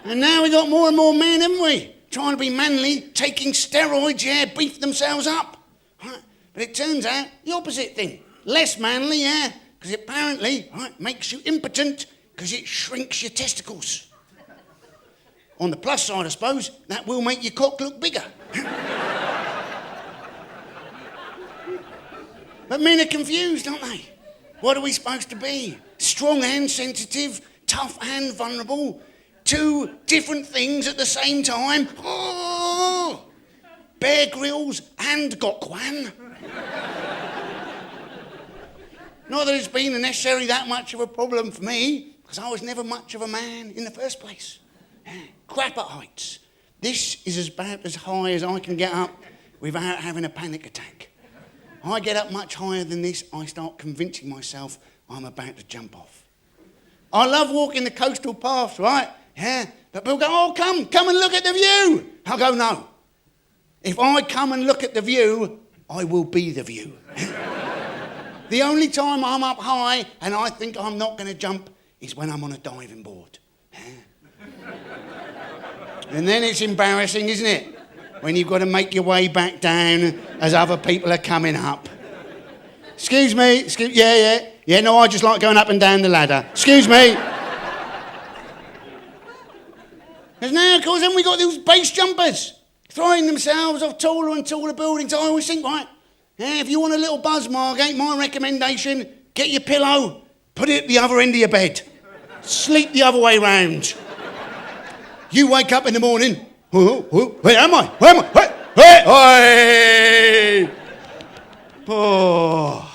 And now we got more and more men, haven't we? Trying to be manly, taking steroids, yeah, beef themselves up. Right? But it turns out the opposite thing. Less manly, yeah, because it apparently makes you impotent because it shrinks your testicles. On the plus side, I suppose, that will make your cock look bigger. But men are confused, aren't they? What are we supposed to be? Strong and sensitive, tough and vulnerable. Two different things at the same time. Oh! Bear Grylls and Gokwan. Not that it's been necessarily that much of a problem for me, because I was never much of a man in the first place. Crap at heights. This is about as high as I can get up without having a panic attack. I get up much higher than this, I start convincing myself I'm about to jump off. I love walking the coastal paths, right? Yeah, but people go, oh, come and look at the view. I'll go, no. If I come and look at the view, I will be the view. The only time I'm up high and I think I'm not going to jump is when I'm on a diving board. And then it's embarrassing, isn't it? When you've got to make your way back down as other people are coming up. Excuse me, yeah, no, I just like going up and down the ladder. Excuse me. Because now, of course, then we got those base jumpers throwing themselves off taller and taller buildings. I always think, right, if you want a little buzz, Margate, my recommendation, get your pillow, put it at the other end of your bed. Sleep the other way round. You wake up in the morning, where am I? Hey! Oh.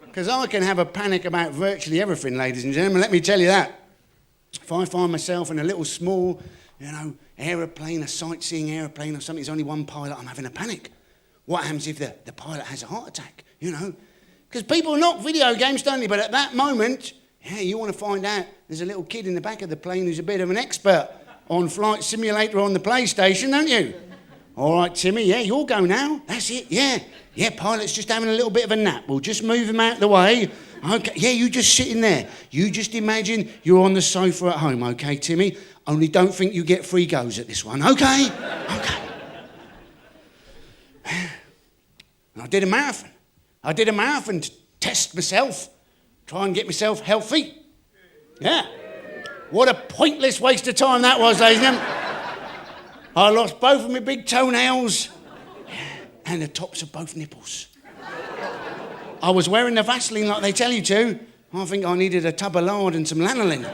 Because I can have a panic about virtually everything, ladies and gentlemen, let me tell you that. If I find myself in a little small, aeroplane, a sightseeing aeroplane or something, there's only one pilot, I'm having a panic. What happens if the pilot has a heart attack, Because people knock video games, don't they? But at that moment, you want to find out there's a little kid in the back of the plane who's a bit of an expert on Flight Simulator on the PlayStation, don't you? All right, Timmy, you'll go now. That's it, yeah, pilot's just having a little bit of a nap. We'll just move him out of the way. Okay, you just sit in there. You just imagine you're on the sofa at home, okay, Timmy? Only don't think you get free goes at this one, okay? Okay. And I did a marathon. To test myself, try and get myself healthy. Yeah. What a pointless waste of time that was, ladies and gentlemen. I lost both of my big toenails and the tops of both nipples. I was wearing the Vaseline like they tell you to. I think I needed a tub of lard and some lanolin.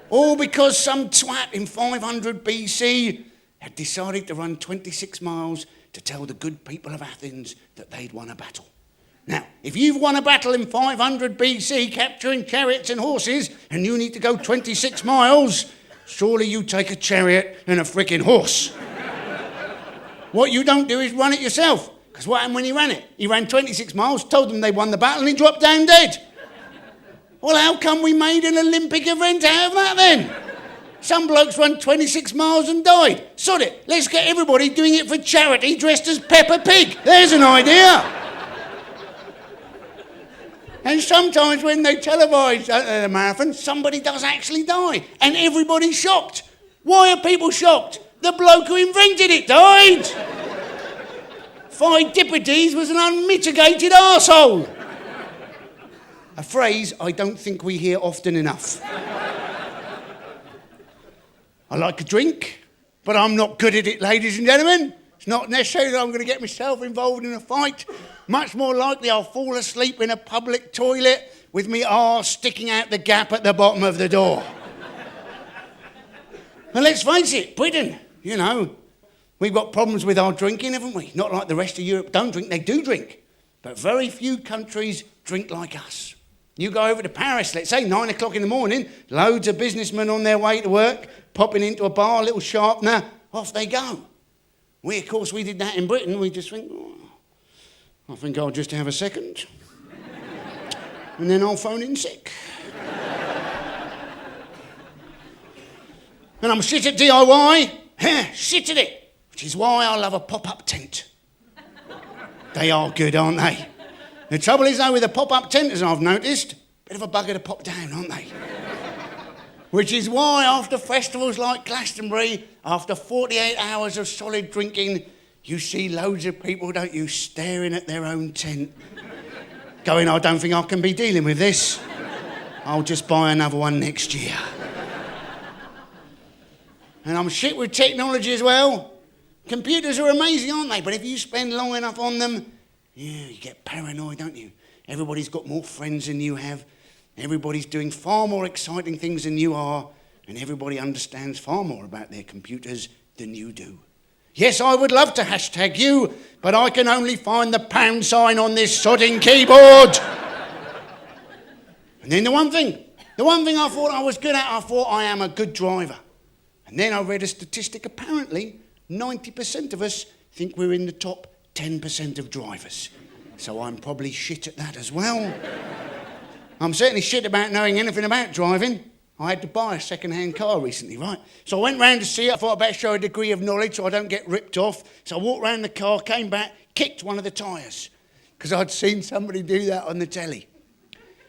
All because some twat in 500 BC had decided to run 26 miles to tell the good people of Athens that they'd won a battle. Now, if you've won a battle in 500 BC capturing chariots and horses and you need to go 26 miles, surely you take a chariot and a frickin' horse. What you don't do is run it yourself. Because what happened when he ran it? He ran 26 miles, told them they won the battle and he dropped down dead. Well, how come we made an Olympic event out of that then? Some blokes run 26 miles and died. Sod it, let's get everybody doing it for charity dressed as Peppa Pig. There's an idea. And sometimes when they televise the marathon, somebody does actually die. And everybody's shocked. Why are people shocked? The bloke who invented it died. Pheidippides was an unmitigated arsehole. A phrase I don't think we hear often enough. I like a drink, but I'm not good at it, ladies and gentlemen. It's not necessarily that I'm going to get myself involved in a fight. Much more likely I'll fall asleep in a public toilet with me arse sticking out the gap at the bottom of the door. And let's face it, Britain, we've got problems with our drinking, haven't we? Not like the rest of Europe don't drink, they do drink. But very few countries drink like us. You go over to Paris, let's say 9 o'clock in the morning, loads of businessmen on their way to work, popping into a bar, a little sharpener, off they go. We, of course, we did that in Britain. We just think, I think I'll just have a second. And then I'll phone in sick. And I'm shit at DIY. Shit at it. Which is why I love a pop-up tent. They are good, aren't they? The trouble is, though, with a pop-up tent, as I've noticed, bit of a bugger to pop down, aren't they? Which is why after festivals like Glastonbury, after 48 hours of solid drinking, you see loads of people, don't you, staring at their own tent, going, I don't think I can be dealing with this. I'll just buy another one next year. And I'm shit with technology as well. Computers are amazing, aren't they? But if you spend long enough on them, yeah, you get paranoid, don't you? Everybody's got more friends than you have. Everybody's doing far more exciting things than you are. And everybody understands far more about their computers than you do. Yes, I would love to hashtag you, but I can only find the pound sign on this sodding keyboard. And then the one thing I thought I was good at, I thought I am a good driver. And then I read a statistic, apparently 90% of us think we're in the top 10% of drivers. So I'm probably shit at that as well. I'm certainly shit about knowing anything about driving. I had to buy a second-hand car recently, right? So I went round to see it. I thought I'd better show a degree of knowledge so I don't get ripped off. So I walked round the car, came back, kicked one of the tyres, because I'd seen somebody do that on the telly.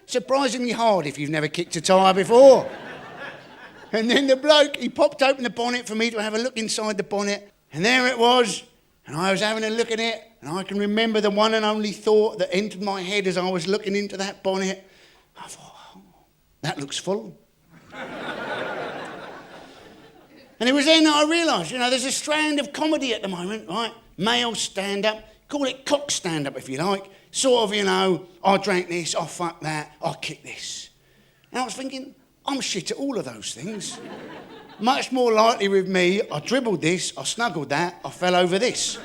Surprisingly hard if you've never kicked a tyre before. And then the bloke, he popped open the bonnet for me to have a look inside the bonnet. And there it was. And I was having a look at it. And I can remember the one and only thought that entered my head as I was looking into that bonnet. I thought, oh, that looks full. And it was then that I realised, there's a strand of comedy at the moment, right? Male stand-up. Call it cock stand-up if you like. Sort of, I drank this, I fucked that, I kicked this. And I was thinking, I'm shit at all of those things. Much more likely with me, I dribbled this, I snuggled that, I fell over this.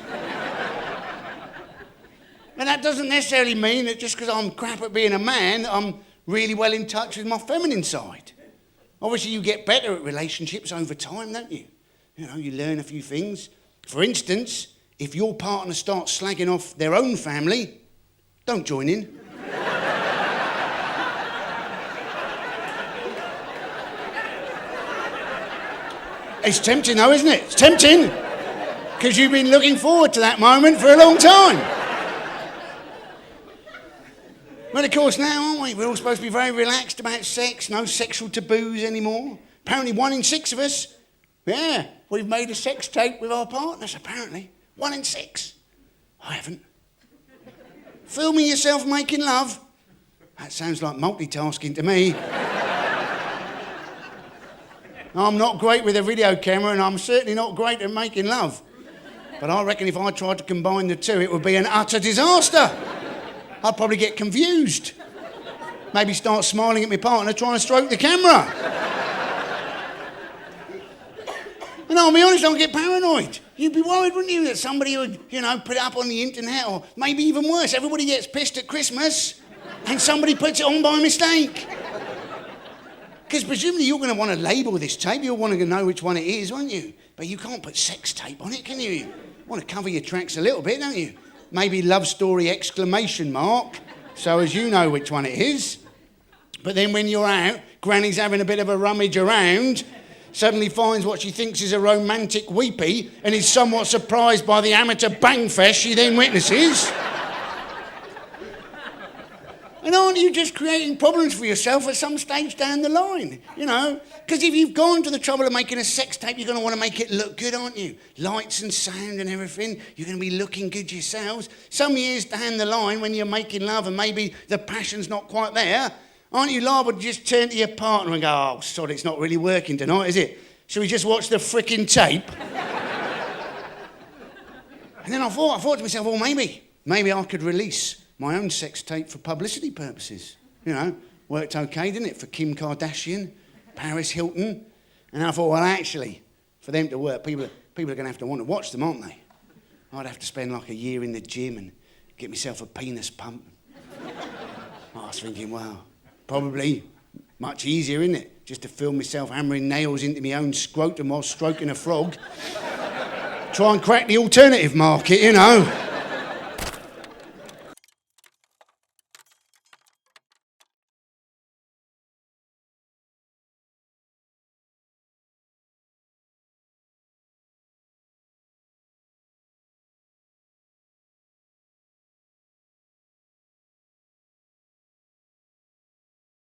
And that doesn't necessarily mean that just because I'm crap at being a man, I'm really well in touch with my feminine side. Obviously, you get better at relationships over time, don't you? You learn a few things. For instance, if your partner starts slagging off their own family, don't join in. It's tempting though, isn't it? It's tempting. Because you've been looking forward to that moment for a long time. Well, of course, now, aren't we? We're all supposed to be very relaxed about sex, no sexual taboos anymore. Apparently 1 in 6 of us, we've made a sex tape with our partners, apparently. 1 in 6. I haven't. Filming yourself making love? That sounds like multitasking to me. I'm not great with a video camera, and I'm certainly not great at making love. But I reckon if I tried to combine the two, it would be an utter disaster. I'd probably get confused. Maybe start smiling at my partner trying to stroke the camera. And I'll be honest, I'll get paranoid. You'd be worried, wouldn't you, that somebody would, put it up on the internet, or maybe even worse, everybody gets pissed at Christmas and somebody puts it on by mistake. Because presumably you're going to want to label this tape, you'll want to know which one it is, won't you? But you can't put sex tape on it, can you? You want to cover your tracks a little bit, don't you? Maybe love story ! So as you know which one it is. But then when you're out, Granny's having a bit of a rummage around, suddenly finds what she thinks is a romantic weepy and is somewhat surprised by the amateur bangfest she then witnesses. And aren't you just creating problems for yourself at some stage down the line? Because if you've gone to the trouble of making a sex tape, you're going to want to make it look good, aren't you? Lights and sound and everything. You're going to be looking good yourselves. Some years down the line when you're making love and maybe the passion's not quite there, aren't you liable to just turn to your partner and go, oh, sod, it's not really working tonight, is it? Shall we just watch the frickin' tape? And then I thought to myself, well, maybe I could release my own sex tape for publicity purposes. Worked okay, didn't it, for Kim Kardashian, Paris Hilton. And I thought, well, actually, for them to work, people are going to have to want to watch them, aren't they? I'd have to spend like a year in the gym and get myself a penis pump. I was thinking, well, probably much easier, isn't it? Just to film myself hammering nails into my own scrotum while stroking a frog. Try and crack the alternative market,